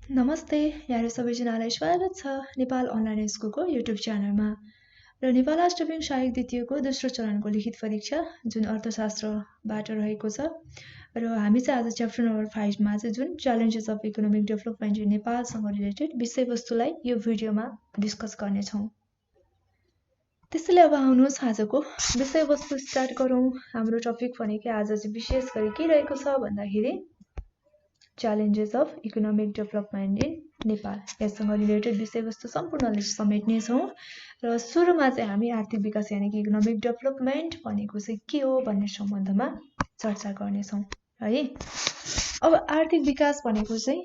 नमस्ते, यहाँहरू सबैजनालाई स्वागत छ नेपाल अनलाइन स्कुलको युट्युब च्यानलमा। र नेपाल अष्टमी सहायक द्वितीयको दोस्रो चरणको लिखित परीक्षा जुन अर्थशास्त्रबाट रहेको छ र हामी चाहिँ आज च्याप्टर नम्बर 5 मा चाहिँ जुन challenges of economic development in नेपालसँग रिलेटेड विषयवस्तुलाई यो भिडियोमा डिस्कस गर्नेछौँ। त्यसैले अब आउनुहोस् आजको विषयवस्तु स्टार्ट गरौँ। हाम्रो टपिक भनेकै आज चाहिँ विशेष गरी के रहेको छ भन्दाखेरि challenges of economic development in Nepal, यससँग रिलेटेड विषयवस्तु सम्पूर्णले समेट्ने छौँ। र सुरुमा चाहिँ हामी आर्थिक विकास यानि कि इकोनोमिक डेभलपमेन्ट भनेको चाहिँ के हो भन्ने सम्बन्धमा चर्चा गर्नेछौँ है। अब आर्थिक विकास भनेको चाहिँ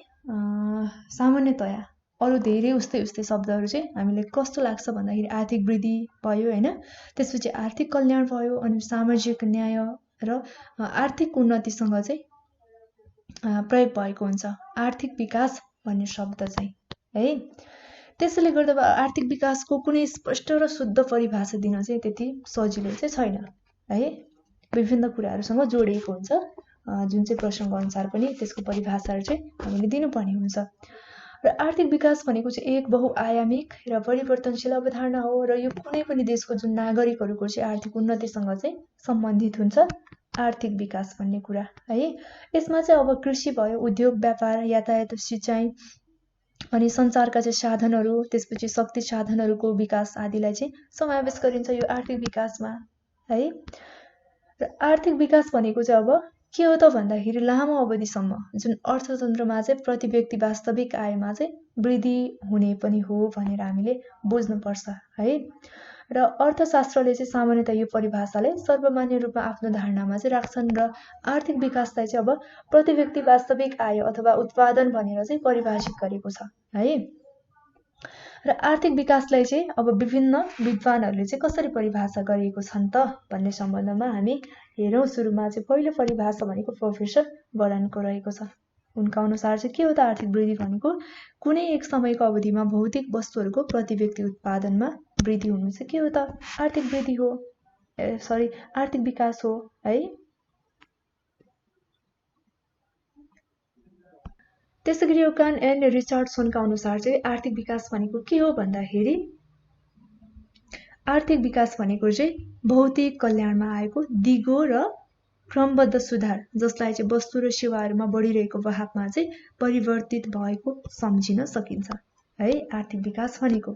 सामान्यतया अरू धेरै उस्तै शब्दहरू चाहिँ हामीले कस्तो लाग्छ भन्दाखेरि आर्थिक वृद्धि भयो हैन, त्यसपछि आर्थिक कल्याण भयो, अनि सामाजिक न्याय र आर्थिक उन्नतिसँग चाहिँ प्रयोग भएको हुन्छ आर्थिक विकास भन्ने शब्द चाहिँ है। त्यसैले गर्दा आर्थिक विकासको कुनै स्पष्ट र शुद्ध परिभाषा दिन चाहिँ त्यति सजिलो चाहिँ छैन है। विभिन्न कुराहरूसँग जोडिएको हुन्छ, जुन चाहिँ प्रसङ्ग अनुसार पनि त्यसको परिभाषाहरू चाहिँ हामीले दिनुपर्ने हुन्छ। र आर्थिक विकास भनेको चाहिँ एक बहुआयामिक र परिवर्तनशील अवधारणा हो र यो कुनै पनि देशको जुन नागरिकहरूको चाहिँ आर्थिक उन्नतिसँग चाहिँ सम्बन्धित हुन्छ आर्थिक विकास भन्ने कुरा है। यसमा चाहिँ अब कृषि भयो, उद्योग, व्यापार, यातायात, सिँचाइ अनि सञ्चारका चाहिँ साधनहरू, त्यसपछि शक्ति साधनहरूको विकास आदिलाई चाहिँ समावेश गरिन्छ यो आर्थिक विकासमा है। र आर्थिक विकास भनेको चाहिँ अब के हो त भन्दाखेरि लामो अवधिसम्म जुन अर्थतन्त्रमा चाहिँ प्रति व्यक्ति वास्तविक आयमा चाहिँ वृद्धि हुने पनि हो भनेर हामीले बुझ्नुपर्छ है। र अर्थशास्त्रले चाहिँ सामान्यतः यो परिभाषाले सर्वमान्य रूपमा आफ्नो धारणामा चाहिँ राख्छन् र आर्थिक विकासलाई चाहिँ अब प्रति व्यक्ति वास्तविक आय अथवा उत्पादन भनेर चाहिँ परिभाषित गरेको छ है। र आर्थिक विकासलाई चाहिँ अब विभिन्न विद्वानहरूले चाहिँ कसरी परिभाषा गरिएको छन् त भन्ने सम्बन्धमा हामी हेरौँ। सुरुमा चाहिँ पहिलो परिभाषा भनेको प्रोफेसर बर्डनको रहेको छ। उनका अनुसार चाहिँ के हो त आर्थिक वृद्धि भनेको कुनै एक समयको अवधिमा भौतिक वस्तुहरूको प्रति व्यक्ति उत्पादनमा वृद्धि हुनु चाहिँ के हो त आर्थिक वृद्धि हो, आर्थिक विकास हो है। त्यसैगरी योकान एन्ड रिचर्डसनका अनुसार चाहिँ आर्थिक विकास भनेको के हो भन्दाखेरि आर्थिक विकास भनेको चाहिँ भौतिक कल्याणमा आएको दिगो र क्रमबद्ध सुधार जसलाई चाहिँ वस्तु र सेवाहरूमा बढिरहेको बहावमा चाहिँ परिवर्तित भएको सम्झिन सकिन्छ है आर्थिक विकास भनेको।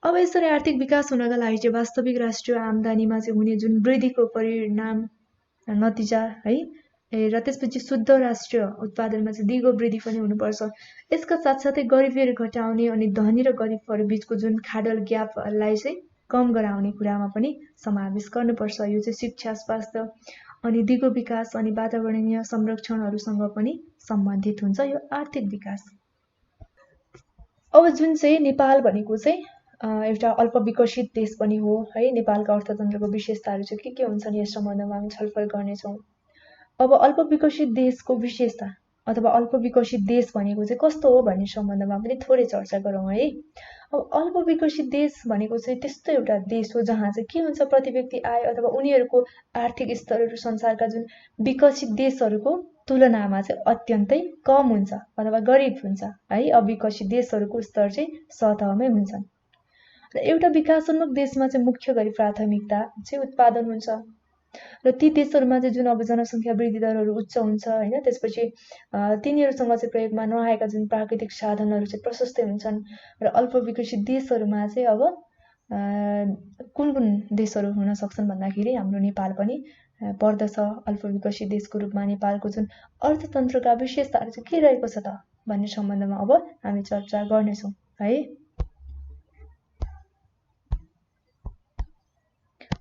अब यसरी आर्थिक विकास हुनका लागि चाहिँ वास्तविक राष्ट्रिय आम्दानीमा चाहिँ हुने जुन वृद्धिको परिणाम नतिजा है र त्यसपछि शुद्ध राष्ट्रिय उत्पादनमा चाहिँ दिगो वृद्धि पनि हुनुपर्छ। यसका साथसाथै गरिबीहरू घटाउने अनि धनी र गरिबहरू बीचको जुन खाडल ग्यापलाई चाहिँ कम गराउने कुरामा पनि समावेश गर्नुपर्छ। यो चाहिँ शिक्षा, स्वास्थ्य अनि दिगो विकास अनि वातावरणीय संरक्षणहरूसँग पनि सम्बन्धित हुन्छ यो आर्थिक विकास। अब जुन चाहिँ नेपाल भनेको चाहिँ एउटा अल्प विकसित देश पनि हो है। नेपालका अर्थतन्त्रको विशेषताहरू चाहिँ के हुन्छन् यस सम्बन्धमा हामी छलफल गर्नेछौँ। अब अल्प विकसित देशको विशेषता अथवा अल्प विकसित देश भनेको चाहिँ कस्तो हो भन्ने सम्बन्धमा पनि थोरै चर्चा गरौँ है। अब अल्प विकसित देश भनेको चाहिँ त्यस्तो एउटा देश हो जहाँ चाहिँ के हुन्छ प्रति व्यक्ति आय अथवा उनीहरूको आर्थिक स्तरहरू संसारका जुन विकसित देशहरूको तुलनामा चाहिँ अत्यन्तै कम हुन्छ अथवा गरिब हुन्छ है। अविकसित देशहरूको स्तर चाहिँ सतहमै हुन्छन्। र एउटा विकासोन्मुख देशमा चाहिँ मुख्य गरी प्राथमिकता चाहिँ उत्पादन हुन्छ र ती देशहरूमा चाहिँ जुन अब जनसङ्ख्या वृद्धि दरहरू उच्च हुन्छ हैन, त्यसपछि तिनीहरूसँग चाहिँ प्रयोगमा नआएका जुन प्राकृतिक साधनहरू चाहिँ प्रशस्तै हुन्छन्। र अल्प विकसित देशहरूमा चाहिँ अब कुन कुन देशहरू हुन सक्छन् भन्दाखेरि हाम्रो नेपाल पनि पर्दछ अल्प विकसित देशको रूपमा। नेपालको जुन अर्थतन्त्रका विशेषताहरू चाहिँ के रहेको छ त भन्ने सम्बन्धमा अब हामी चर्चा गर्नेछौँ है।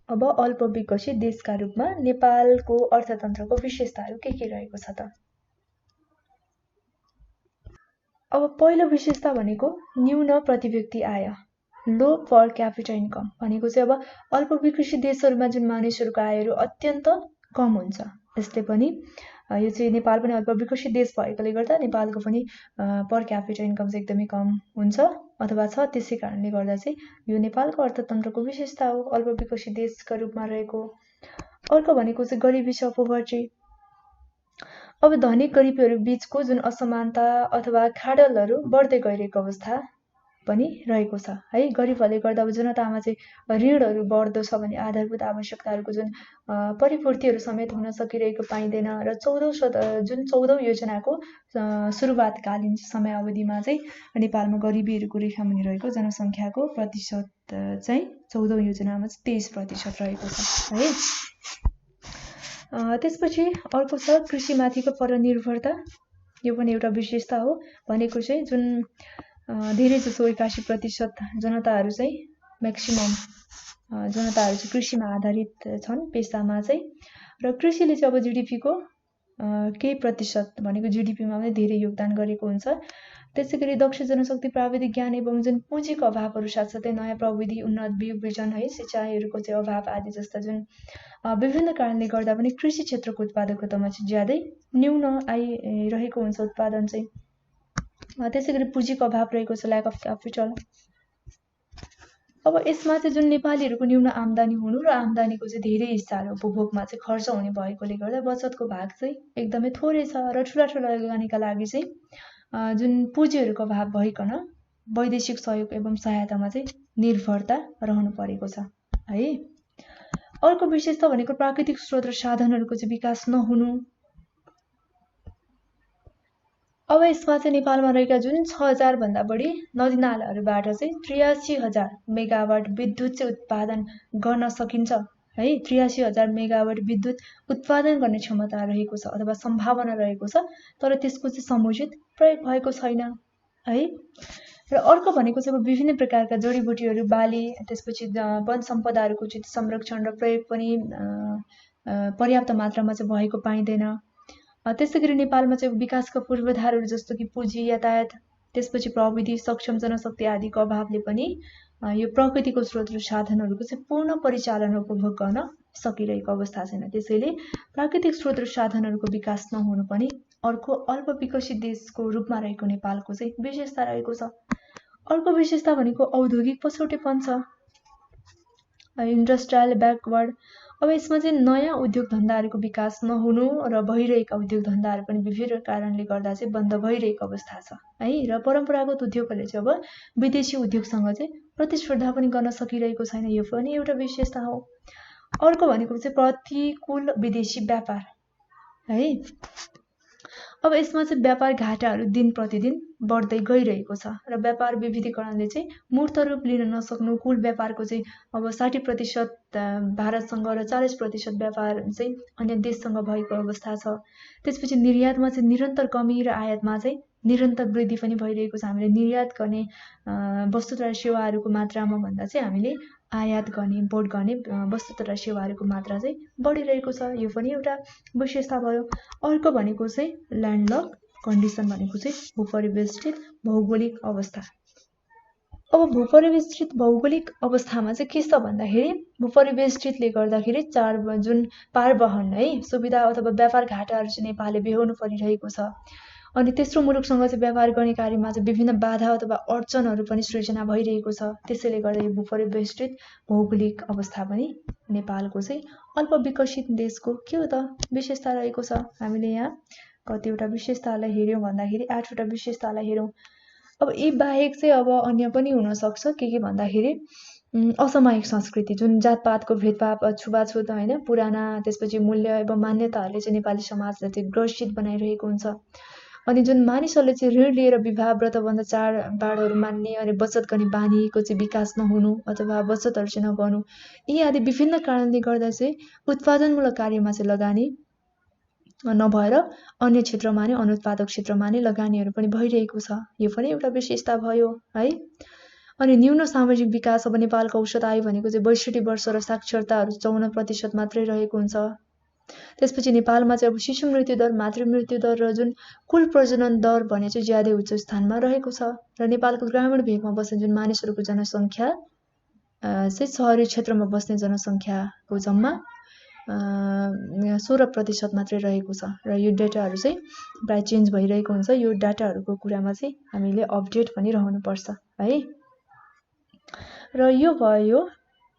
अब अल्प विकसित देशका रूपमा नेपालको अर्थतन्त्रको विशेषताहरू के रहेको छ त। अब पहिलो विशेषता भनेको न्यून प्रति व्यक्ति आय, लो पर क्यापिटा इन्कम भनेको चाहिँ अब अल्प विकसित देशहरूमा जुन मानिसहरूको आयहरू अत्यन्त कम हुन्छ। यसले पनि यो चाहिँ नेपाल पनि अल्प विकसित देश भएकोले गर्दा नेपालको पनि पर क्यापिटा इन्कम चाहिँ एकदमै कम हुन्छ अथवा छ। त्यसै कारणले गर्दा चाहिँ यो नेपालको अर्थतन्त्रको विशेषता हो अल्प विकसित देशका रूपमा रहेको। अर्को भनेको चाहिँ गरिबी छ, पोभर्टी। अब धनी गरिबहरू बीचको जुन असमानता अथवा खाडलहरू बढ्दै गइरहेको अवस्था पनि रहेको छ है। गरिबहरूले गर्दा अब जनतामा चाहिँ ऋणहरू बढ्दो छ भने आधारभूत आवश्यकताहरूको जुन परिपूर्तिहरू समेत हुन सकिरहेको पाइँदैन र 14औं योजनाको सुरुवातकालीन समयावधिमा चाहिँ नेपालमा गरिबीहरूको रेखामुनि रहेको जनसङ्ख्याको प्रतिशत चाहिँ 14औं योजनामा चाहिँ 23% रहेको छ है। त्यसपछि अर्को छ कृषिमाथिको परनिर्भरता। यो पनि एउटा विशेषता हो। भनेको चाहिँ जुन धेरै जसो 81% जनताहरू चाहिँ म्याक्सिमम जनताहरू चाहिँ कृषिमा आधारित छन् पेसामा चाहिँ, र कृषिले चाहिँ अब जीडीपीको केही प्रतिशत भनेको जीडीपीमा पनि धेरै योगदान गरेको हुन्छ। त्यसैगरी दक्ष जनशक्ति, प्राविधिक ज्ञान एवं जुन पुँजीको अभावहरू साथसाथै नयाँ प्रविधि, उन्नत बिउ बिजन है, सिँचाइहरूको चाहिँ अभाव आदि जस्ता जुन विभिन्न कारणले गर्दा पनि कृषि क्षेत्रको उत्पादकतामा चाहिँ ज्यादै न्यून आइरहेको हुन्छ उत्पादन चाहिँ। त्यसैगरी पुँजीको अभाव रहेको छ, ल्याक अफ क्यापिटल। अब यसमा चाहिँ जुन नेपालीहरूको न्यून आम्दानी हुनु र आम्दानीको चाहिँ धेरै हिस्साहरू उपभोगमा चाहिँ खर्च हुने भएकोले गर्दा बचतको भाग चाहिँ एकदमै थोरै छ र ठुला लगानीका लागि चाहिँ जुन पुँजीहरूको अभाव भइकन वैदेशिक सहयोग एवं सहायतामा चाहिँ निर्भरता रहनु परेको छ है। अर्को विशेषता भनेको प्राकृतिक स्रोत र साधनहरूको चाहिँ विकास नहुनु। अब यसमा चाहिँ नेपालमा रहेका जुन 6000 भन्दा बढी नदीनालाहरूबाट चाहिँ 83,000 मेगावाट विद्युत चाहिँ उत्पादन गर्न सकिन्छ है। 83,000 मेगावाट विद्युत उत्पादन गर्ने क्षमता रहेको छ अथवा सम्भावना रहेको छ, तर त्यसको चाहिँ समुचित प्रयोग भएको छैन है। र अर्को भनेको चाहिँ अब विभिन्न प्रकारका जडीबुटीहरू, बाली, त्यसपछि वन सम्पदाहरूको चाहिँ संरक्षण र प्रयोग पनि पर्याप्त मात्रामा चाहिँ भएको पाइँदैन। त्यसैगरी नेपालमा चाहिँ विकासका पूर्वाधारहरू जस्तो कि पुँजी, यातायात, त्यसपछि प्रविधि, सक्षम जनशक्ति आदिको अभावले पनि यो प्रकृतिको स्रोत र साधनहरूको चाहिँ पूर्ण परिचालन उपभोग गर्न सकिरहेको अवस्था छैन। त्यसैले प्राकृतिक स्रोत र साधनहरूको विकास नहुनु पनि अर्को अल्प विकसित देशको रूपमा रहेको नेपालको चाहिँ विशेषता रहेको छ। अर्को विशेषता भनेको औद्योगिक पछौटेपन छ, इन्डस्ट्रियल ब्याकवर्ड। अब यसमा चाहिँ नयाँ उद्योग धन्दाहरूको विकास नहुनु र भइरहेका उद्योग धन्दाहरू पनि विभिन्न कारणले गर्दा चाहिँ बन्द भइरहेको अवस्था छ है। र परम्परागत उद्योगहरूले चाहिँ अब विदेशी उद्योगसँग चाहिँ प्रतिस्पर्धा पनि गर्न सकिरहेको छैन। यो पनि एउटा विशेषता हो। अर्को भनेको चाहिँ प्रतिकूल विदेशी व्यापार है। अब यसमा चाहिँ व्यापार घाटाहरू दिन प्रतिदिन बढ्दै गइरहेको छ र व्यापार विविधीकरणले चाहिँ मूर्त रूप लिन नसक्नु, कुल व्यापारको चाहिँ अब 60% भारतसँग र 40% व्यापार चाहिँ अन्य देशसँग भएको अवस्था छ। त्यसपछि निर्यातमा चाहिँ निरन्तर कमी र आयातमा चाहिँ निरन्तर वृद्धि पनि भइरहेको छ। हामीले निर्यात गर्ने वस्तु तथा सेवाहरूको मात्रामा भन्दा चाहिँ हामीले आयात गर्ने, इम्पोर्ट गर्ने वस्तु तथा सेवाहरूको मात्रा चाहिँ बढिरहेको छ। यो पनि एउटा विशेषता भयो। अर्को भनेको चाहिँ ल्यान्डलक कन्डिसन, भनेको चाहिँ भूपरिवेष्टित भौगोलिक अवस्था। अब भूपरिवेष्टित भौगोलिक अवस्थामा चाहिँ के छ भन्दाखेरि भूपरिवेष्टितले गर्दाखेरि जुन पारवहन है सुविधा अथवा व्यापार घाटाहरू चाहिँ नेपालले बेहोर्नु परिरहेको छ। अनि तेस्रो मुलुकसँग चाहिँ व्यापार गर्ने कार्यमा चाहिँ विभिन्न बाधा अथवा अडचनहरू पनि सृजना भइरहेको छ। त्यसैले गर्दा यो भूपरिवेष्टित भौगोलिक अवस्था पनि नेपालको चाहिँ अल्प विकसित देशको के हो त विशेषता रहेको छ। हामीले यहाँ कतिवटा विशेषतालाई हेर्यौँ भन्दाखेरि 8वटा विशेषतालाई हेरौँ। अब यी बाहेक चाहिँ अब अन्य पनि हुन सक्छ। के भन्दाखेरि असामयिक संस्कृति, जुन जातपातको भेदभाव, छुवाछुत होइन, पुराना त्यसपछि मूल्य एवं मान्यताहरूले चाहिँ नेपाली समाजलाई चाहिँ ग्रसित बनाइरहेको हुन्छ। अनि जुन मानिसहरूले चाहिँ ऋण लिएर विवाह, व्रतबन्ध, चाडबाडहरू मान्ने अनि बचत गर्ने बानीको चाहिँ विकास नहुनु अथवा बचतहरू चाहिँ नगर्नु, यी आदि विभिन्न कारणले गर्दा चाहिँ उत्पादनमूलक कार्यमा चाहिँ लगानी नभएर अन्य क्षेत्रमा नै, अनुत्पादक क्षेत्रमा नै लगानीहरू पनि भइरहेको छ। यो पनि एउटा विशेषता भयो है। अनि न्यून सामाजिक विकास, अब नेपालको औसत आयु भनेको चाहिँ 62 वर्ष र साक्षरताहरू 54% मात्रै रहेको हुन्छ। त्यसपछि नेपालमा चाहिँ अब शिशु मृत्यु दर, मातृ मृत्यु दर र जुन कुल प्रजनन दर भने चाहिँ ज्यादै उच्च स्थानमा रहेको छ। र नेपालको ग्रामीण भेगमा बस्ने जुन मानिसहरूको जनसङ्ख्या चाहिँ सहरी क्षेत्रमा बस्ने जनसङ्ख्याको जम्मा 16% मात्रै रहेको छ। र यो डाटाहरू चाहिँ प्राय चेन्ज भइरहेको हुन्छ। यो डाटाहरूको कुरामा चाहिँ हामीले अपडेट पनि रहनुपर्छ है। र यो भयो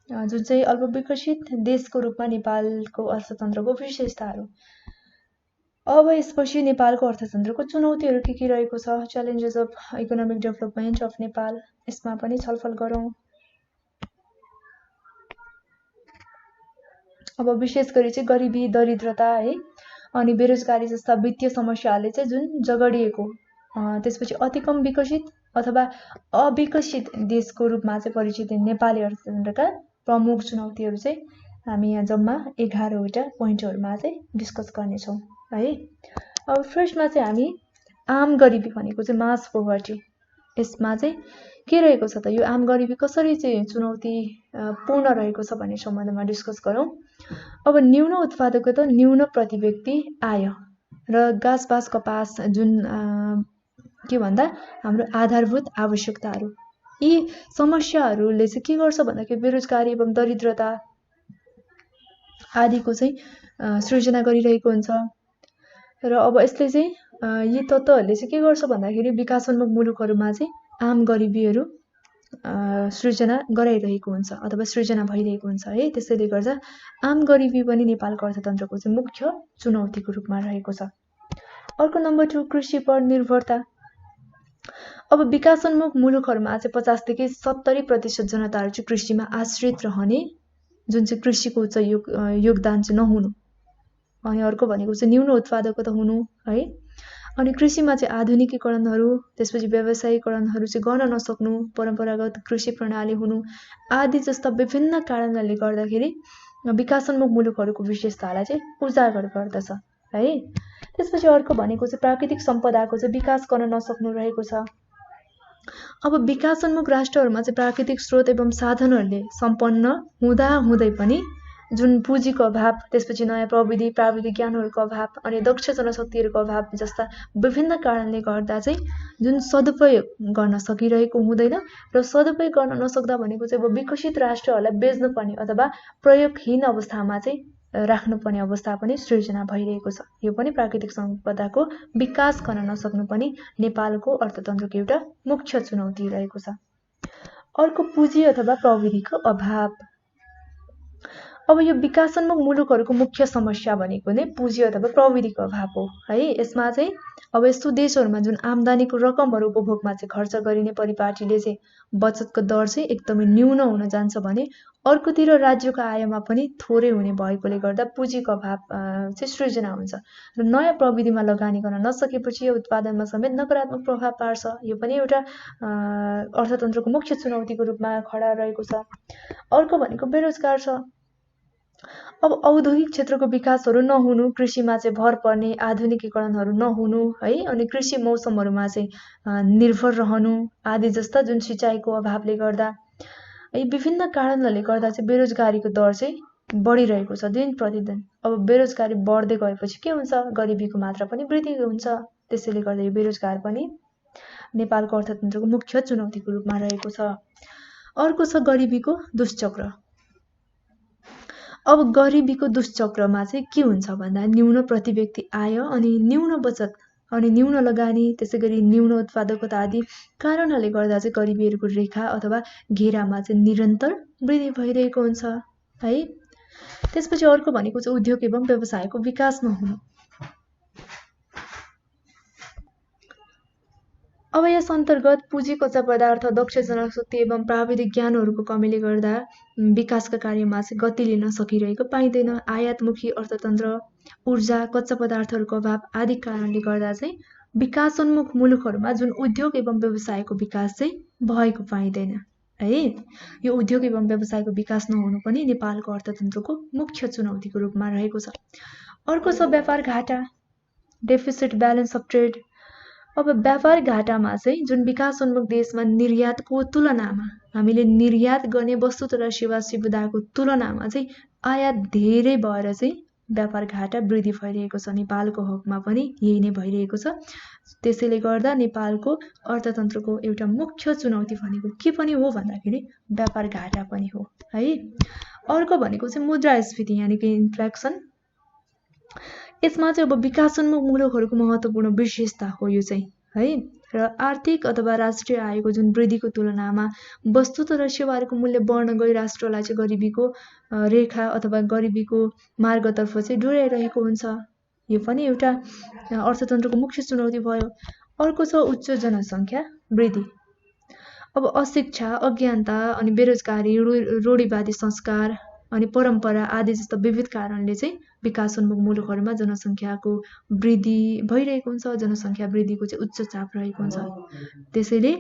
जुन चाहिँ अल्प विकसित देशको रूपमा नेपालको अर्थतन्त्रको विशेषताहरू। अब यसपछि नेपालको अर्थतन्त्रको चुनौतीहरू के रहेको छ, challenges of economic development of Nepal, यसमा पनि छलफल गरौँ। अब विशेष गरी चाहिँ गरिबी, दरिद्रता है अनि बेरोजगारी जस्ता वित्तीय समस्याहरूले चाहिँ जुन जगडिएको, त्यसपछि अति कम विकसित अथवा अविकसित देशको रूपमा चाहिँ परिचित नेपाली अर्थतन्त्रका प्रमुख चुनौतीहरू चाहिँ हामी यहाँ जम्मा 11वटा पोइन्टहरूमा चाहिँ डिस्कस गर्नेछौँ है। अब फर्स्टमा चाहिँ हामी आम गरिबी भनेको चाहिँ मास पोभर्टी, यसमा चाहिँ के रहेको छ त, यो आम गरिबी कसरी चाहिँ चुनौती पूर्ण रहेको छ भन्ने सम्बन्धमा डिस्कस गरौँ। अब न्यून उत्पादकता, न्यून प्रति व्यक्ति आय र घाँस बास कपास जुन के भन्दा हाम्रो आधारभूत आवश्यकताहरू, यी समस्याहरूले चाहिँ के गर्छ भन्दाखेरि बेरोजगारी एवं दरिद्रता आदिको चाहिँ सृजना गरिरहेको हुन्छ। र अब यसले चाहिँ यी तत्त्वहरूले चाहिँ के गर्छ भन्दाखेरि विकासोन्मुख मुलुकहरूमा चाहिँ आम गरिबीहरू सृजना गराइरहेको हुन्छ अथवा सृजना भइरहेको हुन्छ है। त्यसैले गर्दा आम गरिबी पनि नेपालको अर्थतन्त्रको चाहिँ मुख्य चुनौतीको रूपमा रहेको छ। अर्को नम्बर 2 कृषि पर निर्भरता। अब विकासोन्मुख मुलुकहरूमा चाहिँ 50 देखि 70% जनताहरू चाहिँ कृषिमा आश्रित रहने, जुन चाहिँ कृषिको चाहिँ योगदान चाहिँ नहुनु, अनि अर्को भनेको चाहिँ न्यून उत्पादकता हुनु है। अनि कृषिमा चाहिँ आधुनिकीकरणहरू, त्यसपछि व्यवसायीकरणहरू चाहिँ गर्न नसक्नु, परम्परागत कृषि प्रणाली हुनु आदि जस्ता विभिन्न कारणहरूले गर्दाखेरि विकासोन्मुख मुलुकहरूको विशेषतालाई चाहिँ उजागर गर्दछ है। त्यसपछि अर्को भनेको चाहिँ प्राकृतिक सम्पदाको चाहिँ विकास गर्न नसक्नु रहेको छ। अब विकासोन्मुख राष्ट्रहरूमा चाहिँ प्राकृतिक स्रोत एवं साधनहरूले सम्पन्न हुँदा हुँदै पनि जुन पुँजीको अभाव, त्यसपछि नयाँ प्रविधि प्राविधिक ज्ञानहरूको अभाव अनि दक्ष जनशक्तिहरूको अभाव जस्ता विभिन्न कारणले गर्दा चाहिँ जुन सदुपयोग गर्न सकिरहेको हुँदैन र सदुपयोग गर्न नसक्दा भनेको चाहिँ अब विकसित राष्ट्रहरूलाई बेच्नुपर्ने अथवा प्रयोगहीन अवस्थामा चाहिँ राख्नुपर्ने अवस्था पनि सृजना भइरहेको छ। यो पनि प्राकृतिक सम्पदाको विकास गर्न नसक्नु पनि नेपालको अर्थतन्त्रको एउटा मुख्य चुनौती रहेको छ। अर्को पुँजी अथवा प्रविधिको अभाव। अब यो विकासोन्मुख मुलुकहरूको मुख्य समस्या भनेको नै पुँजी अथवा प्रविधिको अभाव हो है। यसमा चाहिँ अब यस्तो देशहरूमा जुन आम्दानीको रकमहरू उपभोगमा चाहिँ खर्च गरिने परिपाटीले चाहिँ बचतको दर चाहिँ एकदमै न्यून हुन जान्छ भने अर्कोतिर राज्यको आयमा पनि थोरै हुने भएकोले गर्दा पुँजीको अभाव चाहिँ सृजना हुन्छ र नयाँ प्रविधिमा लगानी गर्न नसकेपछि यो उत्पादनमा समेत नकारात्मक प्रभाव पार्छ। यो पनि एउटा अर्थतन्त्रको मुख्य चुनौतीको रूपमा खडा रहेको छ। अर्को भनेको बेरोजगार छ। अब औद्योगिक क्षेत्रको विकासहरू नहुनु, कृषिमा चाहिँ भर पर्ने, आधुनिकीकरणहरू नहुनु है, अनि कृषि मौसमहरूमा चाहिँ निर्भर रहनु आदि जस्ता जुन सिँचाइको अभावले गर्दा यी विभिन्न कारणहरूले गर्दा चाहिँ बेरोजगारीको दर चाहिँ बढिरहेको छ दिन प्रतिदिन। अब बेरोजगारी बढ्दै गएपछि के हुन्छ, गरिबीको मात्रा पनि वृद्धि हुन्छ। त्यसैले गर्दा यो बेरोजगार पनि नेपालको अर्थतन्त्रको मुख्य चुनौतीको रूपमा रहेको छ। अर्को छ गरिबीको दुष्चक्र। अब गरिबीको दुष्चक्रमा चाहिँ के हुन्छ भन्दा न्यून प्रति व्यक्ति आय अनि न्यून बचत अनि न्यून लगानी, त्यसै गरी न्यून उत्पादकता आदि कारणहरूले गर्दा चाहिँ गरिबीहरूको रेखा अथवा घेरामा चाहिँ निरन्तर वृद्धि भइरहेको हुन्छ है। त्यसपछि अर्को भनेको चाहिँ उद्योग एवं व्यवसायको विकास नहुनु। अब यस अन्तर्गत पुँजी, कच्चा पदार्थ, दक्ष जनशक्ति एवं प्राविधिक ज्ञानहरूको कमीले गर्दा विकासका कार्यमा चाहिँ गति लिन सकिरहेको पाइँदैन। आयातमुखी अर्थतन्त्र, ऊर्जा, कच्चा पदार्थहरूको अभाव आदि कारणले गर्दा चाहिँ विकासोन्मुख मुलुकहरूमा जुन उद्योग एवं व्यवसायको विकास चाहिँ भएको पाइँदैन है। यो उद्योग एवं व्यवसायको विकास नहुनु पनि नेपालको अर्थतन्त्रको मुख्य चुनौतीको रूपमा रहेको छ। अर्को छ व्यापार घाटा, डेफिसिट ब्यालेन्स अफ ट्रेड। अब व्यापार घाटामा चाहिँ जुन विकासोन्मुख देशमा निर्यातको तुलनामा हामीले निर्यात गर्ने वस्तु तथा सेवा सुविधाको तुलनामा चाहिँ आयात धेरै भएर चाहिँ व्यापार घाटा वृद्धि भइरहेको छ। नेपालको हकमा पनि यही नै भइरहेको छ। त्यसैले गर्दा नेपालको अर्थतन्त्रको एउटा मुख्य चुनौती भनेको के पनि हो भन्दाखेरि व्यापार घाटा पनि हो है। अर्को भनेको चाहिँ मुद्रास्फीति यानि कि इन्फ्लेक्सन। यसमा चाहिँ अब विकासोन्मुख मुलुकहरूको महत्त्वपूर्ण विशेषता हो यो चाहिँ है। र आर्थिक अथवा राष्ट्रिय आयको जुन वृद्धिको तुलनामा वस्तु र सेवाहरूको मूल्य बढ्न गई राष्ट्रलाई चाहिँ गरिबीको रेखा अथवा गरिबीको मार्गतर्फ चाहिँ डोर्याइरहेको हुन्छ यो पनि एउटा अर्थतन्त्रको मुख्य चुनौती भयो। अर्को छ उच्च जनसङ्ख्या वृद्धि। अब अशिक्षा, अज्ञानता अनि बेरोजगारी, रूढिवादी संस्कार अनि परम्परा आदि जस्ता विविध कारणले चाहिँ विकासोन्मुख मुलुकहरूमा जनसङ्ख्याको वृद्धि भइरहेको हुन्छ, जनसङ्ख्या वृद्धिको चाहिँ उच्च चाप रहेको हुन्छ। त्यसैले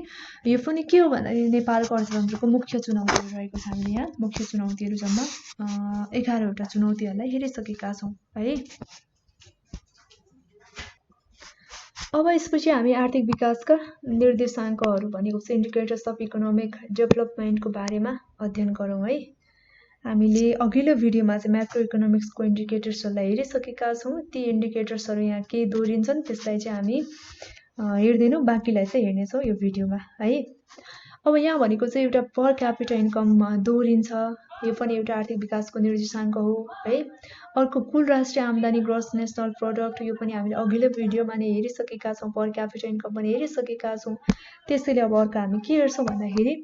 यो पनि के हो भन्दाखेरि नेपालको अर्थतन्त्रको मुख्य चुनौतीहरू रहेको छ। हामीले यहाँ मुख्य चुनौतीहरू जम्मा 11वटा चुनौतीहरूलाई हेरिसकेका छौँ है। अब यसपछि हामी आर्थिक विकासका निर्देशाङ्कहरू भनेको चाहिँ इन्डिकेटर्स अफ इकोनोमिक डेभलपमेन्टको बारेमा अध्ययन गरौँ है। हामीले अघिल्लो भिडियोमा चाहिँ म्याक्रो इकोनोमिक्सको इन्डिकेटर्सहरूलाई हेरिसकेका छौँ। ती इन्डिकेटर्सहरू यहाँ केही दोहोरिन्छन्, त्यसलाई चाहिँ हामी हेर्दैनौँ, बाँकीलाई चाहिँ हेर्नेछौँ यो भिडियोमा है। अब यहाँ भनेको चाहिँ एउटा पर क्यापिटा इन्कम दोहोरिन्छ, यो पनि एउटा आर्थिक विकासको निर्देशाङ्क हो है। अर्को कुल राष्ट्रिय आम्दानी ग्रोस नेसनल प्रोडक्ट, यो पनि हामीले अघिल्लो भिडियोमा नै हेरिसकेका छौँ, पर क्यापिटा इन्कम पनि हेरिसकेका छौँ। त्यसैले अब अर्को हामी के हेर्छौँ भन्दाखेरि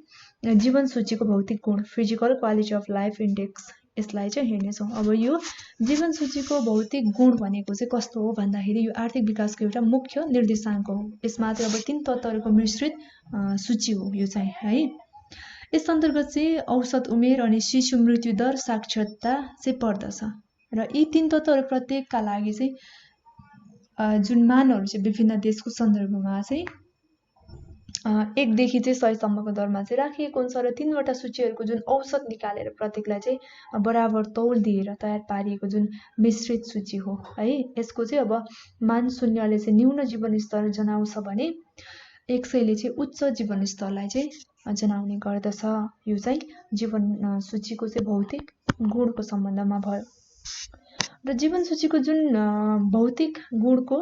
जीवन सूचीको भौतिक गुण physical quality of life index, यसलाई चाहिँ हेर्नेछौँ। अब यो जीवन सूचीको भौतिक गुण भनेको चाहिँ कस्तो हो भन्दाखेरि यो आर्थिक विकासको एउटा मुख्य निर्देशाङ्क हो। यसमा चाहिँ अब 3 तत्त्वहरूको मिश्रित सूची हो यो चाहिँ है। यस अन्तर्गत चाहिँ औसत उमेर अनि शिशु मृत्यु दर साक्षरता चाहिँ पर्दछ र यी 3 तत्त्वहरू प्रत्येकका लागि चाहिँ जुन मानहरू चाहिँ विभिन्न देशको सन्दर्भमा चाहिँ 1 देखि चाहिँ 100 सम्मको दरमा चाहिँ राखिएको हुन्छ र 3वटा सूचीहरूको जुन औसत निकालेर प्रत्येकलाई चाहिँ बराबर तौल दिएर तयार पारिएको जुन मिश्रित सूची हो है। यसको चाहिँ अब मान 0ले चाहिँ न्यून जीवनस्तर जनाउँछ भने 100ले चाहिँ उच्च जीवनस्तरलाई चाहिँ जनाउने गर्दछ। यो चाहिँ जीवन सूचीको चाहिँ भौतिक गुणको सम्बन्धमा भयो र जीवन सूचीको जुन भौतिक गुणको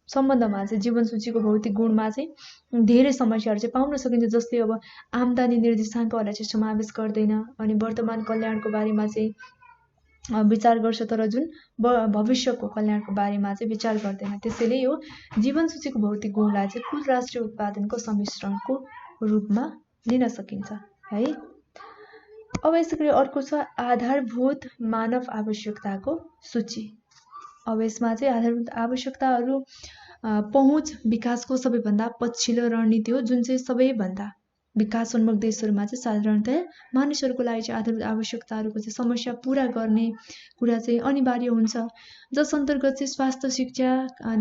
सम्बन्धमा चाहिँ जीवन सूचीको भौतिक गुणमा चाहिँ धेरै समस्याहरू चाहिँ पाउन सकिन्छ, जस्तै अब आम्दानी निर्देशाङ्कहरूलाई चाहिँ समावेश गर्दैन अनि वर्तमान कल्याणको बारेमा चाहिँ विचार गर्छ तर जुन भविष्यको कल्याणको बारेमा चाहिँ विचार गर्दैन। त्यसैले यो जीवन सूचीको भौतिक गुणलाई चाहिँ कुल राष्ट्रिय उत्पादनको सम्मिश्रणको रूपमा लिन सकिन्छ है। अब यसैगरी अर्को छ आधारभूत मानव आवश्यकताको सूची। अब यसमा चाहिँ आधारभूत आवश्यकताहरू पहुँच विकासको सबैभन्दा पछिल्लो रणनीति हो, जुन चाहिँ सबैभन्दा विकासोन्मुख देशहरूमा चाहिँ साधारणतया मानिसहरूको लागि चाहिँ आधारभूत आवश्यकताहरूको चाहिँ समस्या पूरा गर्ने कुरा चाहिँ अनिवार्य हुन्छ, जस अन्तर्गत चाहिँ स्वास्थ्य, शिक्षा,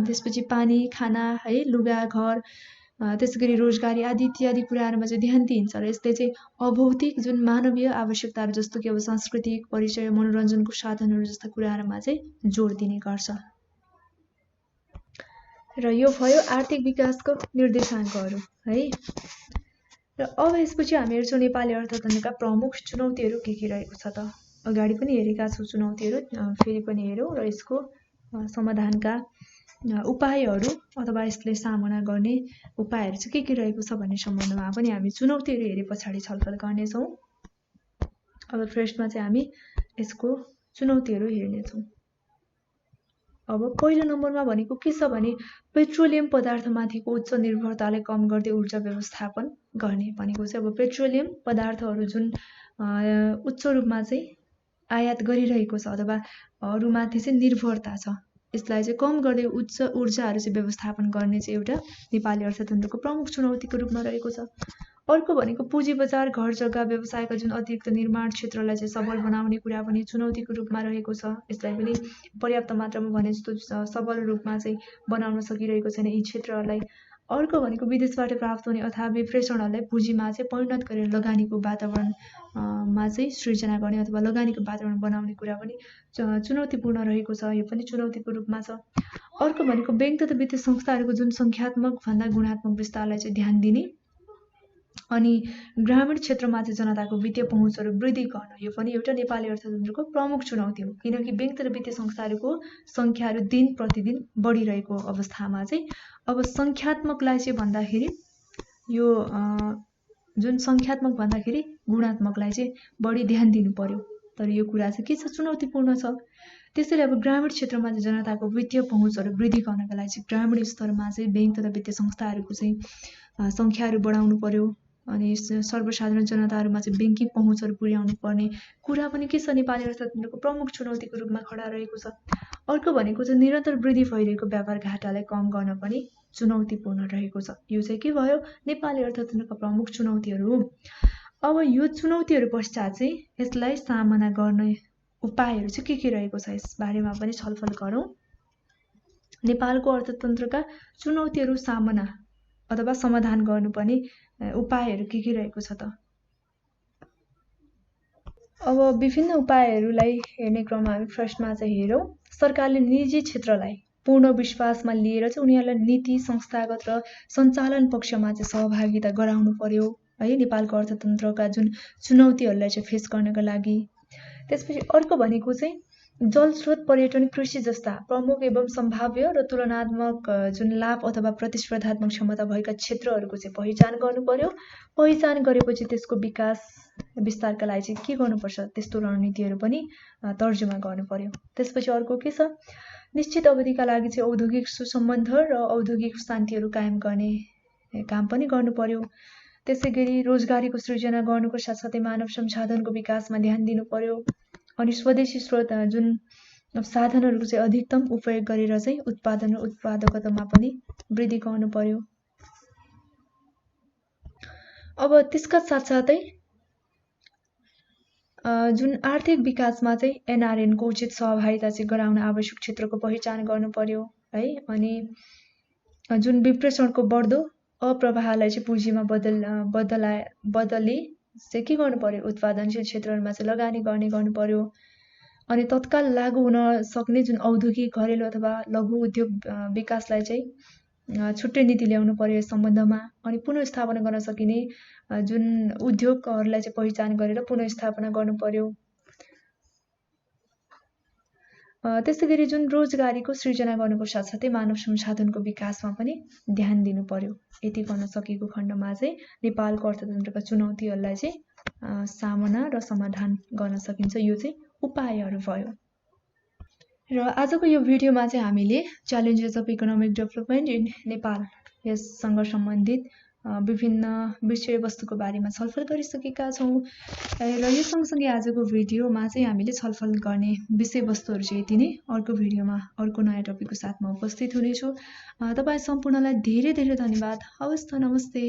त्यसपछि पानी, खाना है, लुगा, घर, त्यसैगरी रोजगारी आदि इत्यादि कुराहरूमा चाहिँ ध्यान दिइन्छ र यसले चाहिँ अभौतिक जुन मानवीय आवश्यकताहरू जस्तो कि अब सांस्कृतिक परिचय, मनोरञ्जनको साधनहरू जस्ता कुराहरूमा चाहिँ जोड दिने गर्छ। र यो भयो आर्थिक विकासको निर्देशाङ्कहरू है। र अब यसपछि हामी हेर्छौँ नेपाली अर्थतन्त्रका प्रमुख चुनौतीहरू के रहेको छ त। अगाडि पनि हेरेका छौँ चुनौतीहरू, फेरि पनि हेरौँ र यसको समाधानका उपायहरू अथवा यसले सामना गर्ने उपायहरू चाहिँ के रहेको छ भन्ने सम्बन्धमा पनि हामी चुनौतीहरू हेरे पछाडि छलफल गर्नेछौँ। अब फर्स्टमा चाहिँ हामी यसको चुनौतीहरू हेर्नेछौँ। अब पहिलो नम्बरमा भनेको के छ भने पेट्रोलियम पदार्थमाथिको उच्च निर्भरतालाई कम गर्दै ऊर्जा व्यवस्थापन गर्ने भनेको चाहिँ अब पेट्रोलियम पदार्थहरू जुन उच्च रूपमा चाहिँ आयात गरिरहेको छ अथवा अरूमाथि चाहिँ निर्भरता छ, यसलाई चाहिँ कम गर्दै उच्च ऊर्जाहरू चाहिँ व्यवस्थापन गर्ने चाहिँ एउटा नेपाली अर्थतन्त्रको प्रमुख चुनौतीको रूपमा रहेको छ। अर्को भनेको पुँजी बजार, घर जग्गा, व्यवसायका जुन अतिरिक्त निर्माण क्षेत्रलाई चाहिँ सबल बनाउने कुरा पनि चुनौतीको रूपमा रहेको छ। यसलाई पनि पर्याप्त मात्रामा भने जस्तो सबल रूपमा चाहिँ बनाउन सकिरहेको छैन यी क्षेत्रहरूलाई। अर्को भनेको विदेशबाट प्राप्त हुने अथवा विप्रेषणहरूलाई पुँजीमा चाहिँ परिणत गरेर लगानीको वातावरणमा चाहिँ सृजना गर्ने अथवा लगानीको वातावरण बनाउने कुरा पनि चुनौतीपूर्ण रहेको छ, यो पनि चुनौतीको रूपमा छ। अर्को भनेको बैंक तथा वित्तीय संस्थाहरूको जुन सङ्ख्यात्मक भन्दा गुणात्मक विस्तारलाई चाहिँ ध्यान दिने अनि ग्रामीण क्षेत्रमा चाहिँ जनताको वित्तीय पहुँचहरू वृद्धि गर्न, यो पनि एउटा नेपाली अर्थतन्त्रको प्रमुख चुनौती हो, किनकि बैंक तथा वित्तीय संस्थाहरूको सङ्ख्याहरू दिन प्रतिदिन बढिरहेको अवस्थामा चाहिँ अब सङ्ख्यात्मकलाई चाहिँ भन्दाखेरि यो जुन सङ्ख्यात्मक भन्दाखेरि गुणात्मकलाई चाहिँ बढी ध्यान दिनु पर्यो, तर यो कुरा चाहिँ के छ, चुनौतीपूर्ण छ। त्यसैले अब ग्रामीण क्षेत्रमा चाहिँ जनताको वित्तीय पहुँचहरू वृद्धि गर्नका लागि चाहिँ ग्रामीण स्तरमा चाहिँ बैंक तथा वित्तीय संस्थाहरूको चाहिँ सङ्ख्याहरू बढाउनु पर्यो अनि सर्वसाधारण जनताहरूमा चाहिँ ब्याङ्किङ पहुँचहरू पुर्याउनु पर्ने कुरा पनि के छ नेपाली अर्थतन्त्रको प्रमुख चुनौतीको रूपमा खडा रहेको छ। अर्को भनेको चाहिँ निरन्तर वृद्धि भइरहेको व्यापार घाटालाई कम गर्न पनि चुनौतीपूर्ण रहेको छ। यो चाहिँ के भयो नेपाली अर्थतन्त्रका प्रमुख चुनौतीहरू। अब यो चुनौतीहरू पश्चात चाहिँ यसलाई सामना गर्ने उपायहरू चाहिँ के रहेको छ यस बारेमा पनि छलफल गरौँ। नेपालको अर्थतन्त्रका चुनौतीहरू सामना अथवा समाधान गर्नुपर्ने उपायहरू के रहेको छ त। अब विभिन्न उपायहरूलाई हेर्ने क्रममा हामी फर्स्टमा चाहिँ हेरौँ, सरकारले निजी क्षेत्रलाई पूर्ण विश्वासमा लिएर चाहिँ उनीहरूलाई नीति संस्थागत र सञ्चालन पक्षमा चाहिँ सहभागिता गराउनु पर्यो है नेपालको अर्थतन्त्रका जुन चुनौतीहरूलाई चाहिँ फेस गर्नका लागि। त्यसपछि अर्को भनेको चाहिँ जलस्रोत, पर्यटन, कृषि जस्ता प्रमुख एवं सम्भाव्य र तुलनात्मक जुन लाभ अथवा प्रतिस्पर्धात्मक क्षमता भएका क्षेत्रहरूको चाहिँ पहिचान गर्नु पर्यो। पहिचान गरेपछि त्यसको विकास विस्तारका लागि चाहिँ के गर्नुपर्छ त्यस्तो रणनीतिहरू पनि तर्जुमा गर्नु पर्यो। त्यसपछि अर्को के छ, निश्चित अवधिका लागि चाहिँ औद्योगिक सुसम्बन्ध र औद्योगिक शान्तिहरू कायम गर्ने काम पनि गर्नु पर्यो। त्यसै गरी रोजगारीको सृजना गर्नुको साथसाथै मानव संसाधनको विकासमा ध्यान दिनु पर्यो। अनि स्वदेशी स्रोत जुन साधनहरूको चाहिँ अधिकतम उपयोग गरेर चाहिँ उत्पादन र उत्पादकतामा पनि वृद्धि गर्नु पर्यो। अब त्यसका साथसाथै जुन आर्थिक विकासमा चाहिँ एनआरएनको उचित सहभागिता चाहिँ गराउन आवश्यक क्षेत्रको पहिचान गर्नु पर्यो है। अनि जुन विप्रेषणको बढ्दो अप्रवाहलाई चाहिँ पुँजीमा बदली चाहिँ के गर्नु पर्यो, उत्पादनशील क्षेत्रहरूमा चाहिँ लगानी गर्नु पर्यो। अनि तत्काल लागू हुन सक्ने जुन औद्योगिक, घरेलु अथवा लघु उद्योग विकासलाई चाहिँ छुट्टै नीति ल्याउनु पर्यो यस सम्बन्धमा। अनि पुनर्स्थापना गर्न सकिने जुन उद्योगहरूलाई चाहिँ पहिचान गरेर पुनर्स्थापना गर्नु पर्यो। त्यसै गरी जुन रोजगारीको सृजना गर्नुको साथसाथै मानव संसाधनको विकासमा पनि ध्यान दिनु पर्यो। यति गर्न सकेको खण्डमा चाहिँ नेपालको अर्थतन्त्रका चुनौतीहरूलाई चाहिँ सामना र समाधान गर्न सकिन्छ। यो चाहिँ उपायहरू भयो। र आजको यो भिडियोमा चाहिँ हामीले challenges of economic development in Nepal यससँग सम्बन्धित विभिन्न विषयवस्तुको बारेमा छलफल गरिसकेका छौँ। र यो सँगसँगै आजको भिडियोमा चाहिँ हामीले छलफल गर्ने विषयवस्तुहरू चाहिँ यति नै। अर्को भिडियोमा अर्को नयाँ टपिकको साथमा उपस्थित हुनेछु। तपाईँ सम्पूर्णलाई धेरै धेरै धन्यवाद। हवस् त, नमस्ते।